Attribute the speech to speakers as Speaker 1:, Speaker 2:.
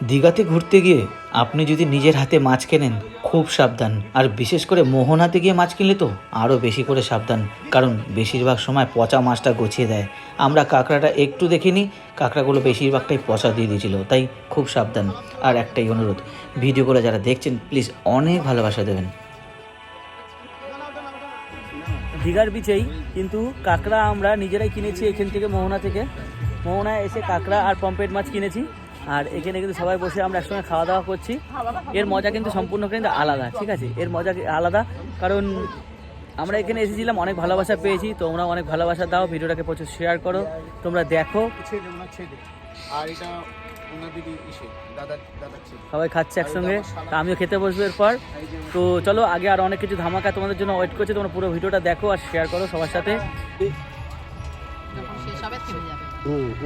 Speaker 1: দীঘাতে ঘুরতে গিয়ে আপনি যদি নিজের হাতে মাছ কেনেন খুব সাবধান, আর বিশেষ করে মোহনাতে গিয়ে মাছ কিনলে তো আরও বেশি করে সাবধান, কারণ বেশিরভাগ সময় পচা মাছটা গছিয়ে দেয়। আমরা কাঁকড়াটা একটু দেখিনি, কাঁকড়াগুলো বেশিরভাগটাই পচা দিয়ে দিয়েছিল, তাই খুব সাবধান। আর একটাই অনুরোধ, ভিডিওগুলো যারা দেখছেন প্লিজ অনেক ভালোবাসা দেবেন। দীঘার বিচেই কিন্তু কাঁকড়া আমরা নিজেরাই কিনেছি এখান থেকে, মোহনা থেকে। মোহনায় এসে কাঁকড়া আর পমফ্রেট মাছ কিনেছি, আর এখানে কিন্তু সবাই বসে আমরা একসঙ্গে খাওয়া দাওয়া করছি। এর মজা কিন্তু সম্পূর্ণ কিন্তু আলাদা, ঠিক আছে? এর মজা আলাদা, কারণ আমরা এখানে এসেছিলাম, অনেক ভালোবাসা পেয়েছি। তোমরা অনেক ভালোবাসা দাও, ভিডিওটাকে প্রচুর শেয়ার করো, তোমরা দেখো। সবাই খাচ্ছে একসঙ্গে, তা আমিও খেতে বসবো এরপর। তো চলো, আগে আর অনেক কিছু ধামাকা তোমাদের জন্য ওয়েট করছে, তোমরা পুরো ভিডিওটা দেখো আর শেয়ার করো সবার সাথে।